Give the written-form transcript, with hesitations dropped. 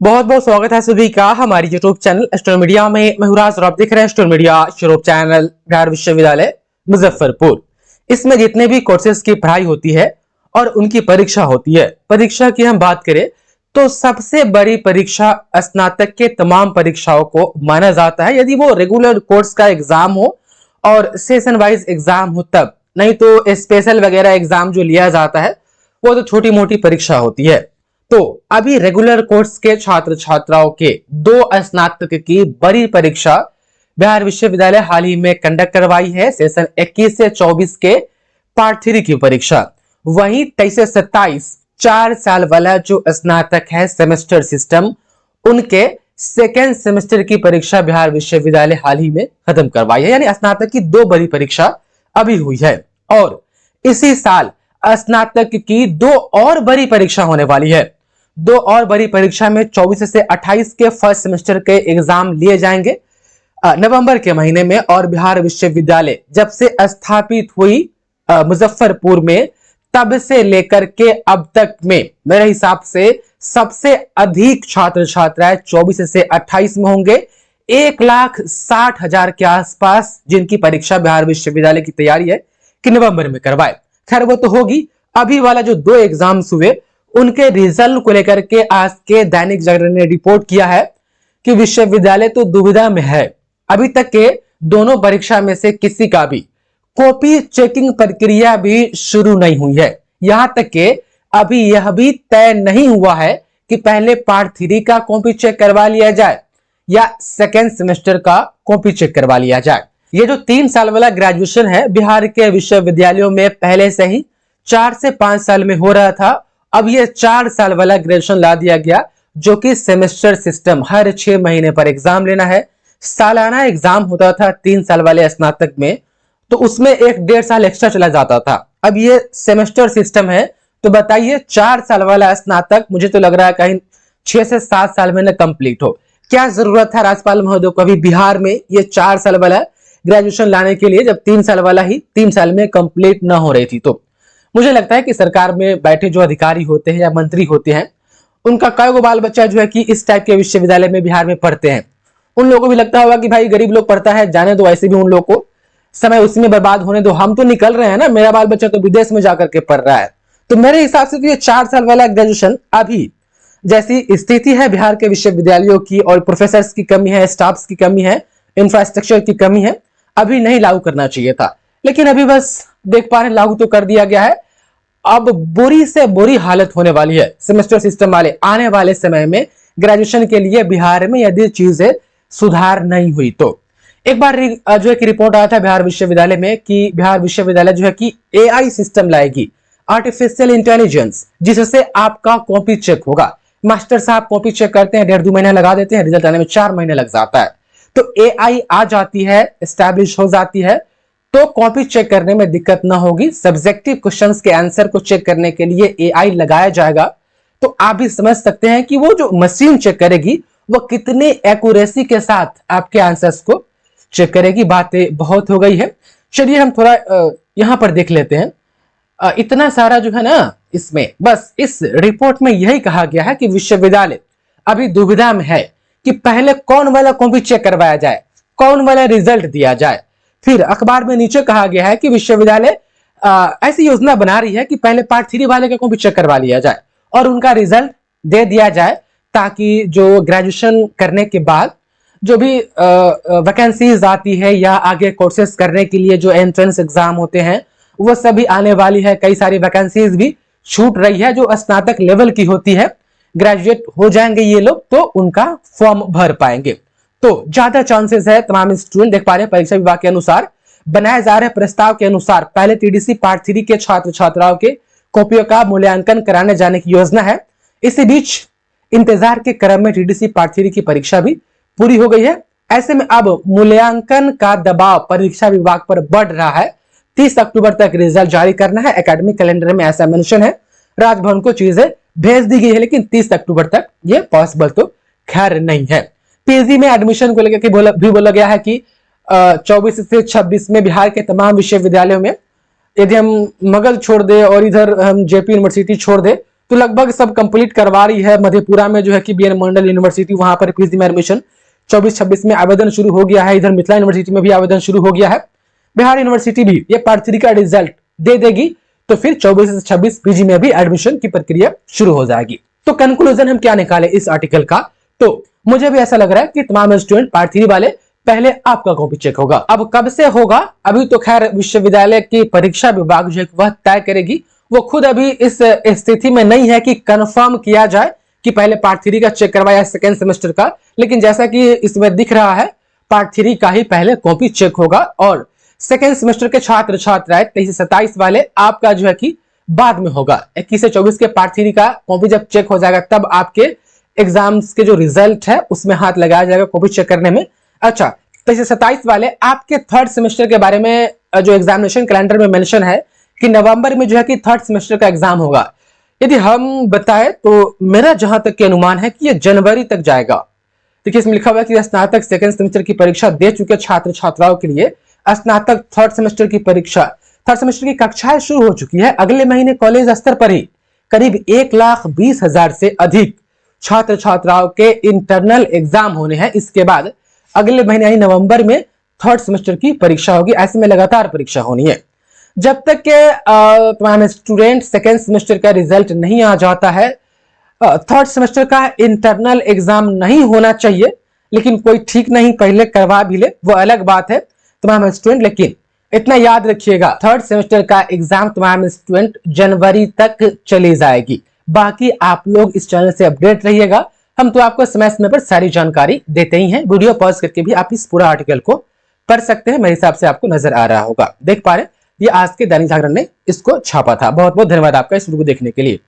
बहुत बहुत स्वागत है सभी का हमारी यूट्यूब चैनल स्टोर मीडिया में। मैं हुराज और आप देख रहे हैं store media YouTube channel Bihar विश्वविद्यालय मुजफ्फरपुर। इसमें जितने भी कोर्सेज की पढ़ाई होती है और उनकी परीक्षा होती है, परीक्षा की हम बात करें तो सबसे बड़ी परीक्षा स्नातक के तमाम परीक्षाओं को माना जाता है। यदि वो रेगुलर कोर्स का एग्जाम हो और सेशन वाइज एग्जाम हो तब, नहीं तो स्पेशल वगैरह एग्जाम जो लिया जाता है वो तो छोटी मोटी परीक्षा होती है। तो अभी रेगुलर कोर्स के छात्र छात्राओं के दो स्नातक की बड़ी परीक्षा बिहार विश्वविद्यालय हाल ही में कंडक्ट करवाई है। सेशन 21 से 24 के पार्ट 3 की परीक्षा, वहीं 23 से 27 4 साल वाला जो स्नातक है सेमेस्टर सिस्टम, उनके सेकेंड सेमेस्टर की परीक्षा बिहार विश्वविद्यालय हाल ही में खत्म करवाई है। यानी स्नातक की दो बड़ी परीक्षा अभी हुई है और इसी साल स्नातक की दो और बड़ी परीक्षा होने वाली है। दो और बड़ी परीक्षा में 24 से 28 के फर्स्ट सेमेस्टर के एग्जाम लिए जाएंगे नवंबर के महीने में। और बिहार विश्वविद्यालय जब से स्थापित हुई मुजफ्फरपुर में, तब से लेकर के अब तक में मेरे हिसाब से सबसे अधिक छात्र छात्राएं 24 से 28 में होंगे। 1,60,000 के आसपास जिनकी परीक्षा बिहार विश्वविद्यालय की तैयारी है कि नवंबर में करवाए। खैर वो तो होगी। अभी वाला जो दो एग्जाम्स हुए उनके रिजल्ट को लेकर के आज के दैनिक जागरण ने रिपोर्ट किया है कि विश्वविद्यालय तो दुविधा में है। अभी तक के दोनों परीक्षा में से किसी का भी कॉपी चेकिंग प्रक्रिया भी शुरू नहीं हुई है। यहां तक के अभी यह भी तय नहीं हुआ है कि पहले पार्ट 3 का कॉपी चेक करवा लिया जाए या सेकेंड सेमेस्टर का कॉपी चेक करवा लिया जाए। ये जो 3 साल वाला ग्रेजुएशन है बिहार के विश्वविद्यालयों में पहले से ही 4 से 5 साल में हो रहा था। अब ये 4 साल वाला ग्रेजुएशन ला दिया गया, जो कि सेमेस्टर सिस्टम, हर 6 महीने पर एग्जाम लेना है। सालाना एग्जाम होता था 3 साल वाले स्नातक में, तो उसमें 1-1.5 साल एक्स्ट्रा चला जाता था। अब ये सेमेस्टर सिस्टम है, तो बताइए 4 साल वाला स्नातक मुझे तो लग रहा है कहीं 6 से 7 साल में न कंप्लीट हो। क्या जरूरत था राज्यपाल महोदय को अभी बिहार में ये 4 साल वाला ग्रेजुएशन लाने के लिए, जब 3 साल वाला ही 3 साल में कंप्लीट ना हो रही थी। तो मुझे लगता है कि सरकार में बैठे जो अधिकारी होते हैं या मंत्री होते हैं, उनका कई गो बाल बच्चा जो है कि इस टाइप के विश्वविद्यालय में बिहार में पढ़ते हैं। उन लोगों को भी लगता होगा कि भाई गरीब लोग पढ़ता है, जाने दो, ऐसे भी उन लोगों को समय उसी में बर्बाद होने दो, हम तो निकल रहे हैं ना, मेरा बाल बच्चा तो विदेश में जाकर के पढ़ रहा है। तो मेरे हिसाब से तो ये 4 साल वाला ग्रेजुएशन अभी जैसी स्थिति है बिहार के विश्वविद्यालयों की, और प्रोफेसर की कमी है, स्टाफ की कमी है, इंफ्रास्ट्रक्चर की कमी है, अभी नहीं लागू करना चाहिए था। लेकिन अभी बस देख पा रहे लागू तो कर दिया गया है। अब बुरी से बुरी हालत होने वाली है सेमेस्टर सिस्टम वाले आने वाले समय में ग्रेजुएशन के लिए बिहार में, यदि चीजें सुधार नहीं हुई तो। एक बार जो है कि रिपोर्ट आया था बिहार विश्वविद्यालय में कि बिहार विश्वविद्यालय जो है कि AI सिस्टम लाएगी, आर्टिफिशियल इंटेलिजेंस, जिससे आपका कॉपी चेक होगा। मास्टर साहब कॉपी चेक करते हैं, 1.5-2 महीने लगा देते हैं, रिजल्ट आने में 4 महीने लग जाता है। तो AI आ जाती है, एस्टैब्लिश हो जाती है, तो कॉपी चेक करने में दिक्कत ना होगी। सब्जेक्टिव क्वेश्चंस के आंसर को चेक करने के लिए AI लगाया जाएगा। तो आप भी समझ सकते हैं कि वो जो मशीन चेक करेगी वो कितने एक्यूरेसी के साथ आपके आंसर्स को चेक करेगी। बातें बहुत हो गई है, चलिए हम थोड़ा यहां पर देख लेते हैं। इतना सारा जो है ना, इसमें बस इस रिपोर्ट में यही कहा गया है कि विश्वविद्यालय अभी दुविधा में है कि पहले कौन वाला कॉपी चेक करवाया जाए, कौन वाला रिजल्ट दिया जाए। फिर अखबार में नीचे कहा गया है कि विश्वविद्यालय ऐसी योजना बना रही है कि पहले पार्ट 3 वाले का कॉपी चेक करवा लिया जाए और उनका रिजल्ट दे दिया जाए, ताकि जो ग्रेजुएशन करने के बाद जो भी वैकेंसीज आती है या आगे कोर्सेज करने के लिए जो एंट्रेंस एग्जाम होते हैं वो सभी आने वाली है। कई सारी वैकेंसीज भी छूट रही है जो स्नातक लेवल की होती है। ग्रेजुएट हो जाएंगे ये लोग तो उनका फॉर्म भर पाएंगे, तो ज्यादा चांसेस है। तमाम स्टूडेंट देख पा रहे हैं परीक्षा विभाग के अनुसार बनाए जा रहे प्रस्ताव के अनुसार पहले TDC पार्ट 3 के छात्र छात्राओं के कॉपियों का मूल्यांकन कराने जाने की योजना है। इसी बीच इंतजार के क्रम में TDC पार्ट 3 की परीक्षा भी पूरी हो गई है। ऐसे में अब मूल्यांकन का दबाव परीक्षा विभाग पर बढ़ रहा है। 30 अक्टूबर तक रिजल्ट जारी करना है, एकेडमिक कैलेंडर में ऐसा मेंशन है। राजभवन को चीजें भेज दी गई है, लेकिन 30 अक्टूबर तक ये पॉसिबल तो खैर नहीं है। PG में एडमिशन को लेकर भी बोला गया है कि 24 से 26 में बिहार के तमाम विश्वविद्यालयों में, यदि हम मगध छोड़ दे और इधर हम JP यूनिवर्सिटी छोड़ दे, तो लगभग सब कंप्लीट करवा रही है। मधेपुरा में जो है कि बीएन मंडल यूनिवर्सिटी, वहां पर पीजी में एडमिशन 24-26 में आवेदन शुरू हो गया है। इधर मिथिला यूनिवर्सिटी में भी आवेदन शुरू हो गया है। बिहार यूनिवर्सिटी भी ये पार्ट 3 का रिजल्ट दे देगी तो फिर 24 से 26 पीजी में भी एडमिशन की प्रक्रिया शुरू हो जाएगी। तो कंक्लूजन हम क्या निकाले इस आर्टिकल का, तो मुझे भी ऐसा लग रहा है कि तमाम स्टूडेंट पार्ट 3 वाले पहले आपका कॉपी चेक होगा। अब कब से होगा अभी तो खैर विश्वविद्यालय की परीक्षा विभाग जो है वह तय करेगी। वो खुद अभी इस स्थिति में नहीं है कि कंफर्म किया जाए कि पहले पार्ट 3 का चेक करवाया सेकेंड सेमेस्टर का, लेकिन जैसा कि इसमें दिख रहा है पार्ट 3 का ही पहले कॉपी चेक होगा और सेकेंड सेमेस्टर के छात्र छात्राएं 23 से 27 वाले आपका जो है कि बाद में होगा। 21 से 24 के पार्ट 3 का कॉपी जब चेक हो जाएगा तब आपके एग्जाम्स के जो रिजल्ट है उसमें हाथ लगाया जाएगा कॉपी चेक करने में। अच्छा, 23 से 27 वाले आपके थर्ड सेमेस्टर के बारे में जो एग्जामिनेशन कैलेंडर में मेंशन है कि नवंबर में जो है कि थर्ड सेमेस्टर का एग्जाम होगा। यदि हम बताएं तो मेरा जहां तक के अनुमान है कि यह जनवरी तक जाएगा। देखिए इसमें लिखा हुआ है कि स्नातक सेकंड सेमेस्टर की परीक्षा दे चुके छात्र छात्राओं के लिए स्नातक थर्ड सेमेस्टर की परीक्षा, थर्ड सेमेस्टर की कक्षाएं शुरू हो चुकी है। अगले महीने कॉलेज स्तर पर ही करीब 1,20,000 से अधिक छात्र छात्राओं के इंटरनल एग्जाम होने हैं। इसके बाद अगले महीने यानी नवंबर में थर्ड सेमेस्टर की परीक्षा होगी। ऐसे में लगातार परीक्षा होनी है। जब तक के तमाम स्टूडेंट सेकेंड सेमेस्टर का रिजल्ट नहीं आ जाता है, थर्ड सेमेस्टर का इंटरनल एग्जाम नहीं होना चाहिए, लेकिन कोई ठीक नहीं पहले करवा भी ले वो अलग बात है तमाम स्टूडेंट। लेकिन इतना याद रखिएगा थर्ड सेमेस्टर का एग्जाम तमाम स्टूडेंट जनवरी तक चली जाएगी। बाकी आप लोग इस चैनल से अपडेट रहिएगा। हम तो आपको समय समय पर सारी जानकारी देते ही हैं। वीडियो पॉज करके भी आप इस पूरा आर्टिकल को पढ़ सकते हैं। मेरे हिसाब से आपको नजर आ रहा होगा, देख पा रहे हैं। ये आज के दैनिक जागरण ने इसको छापा था। बहुत बहुत धन्यवाद आपका इस वीडियो को देखने के लिए।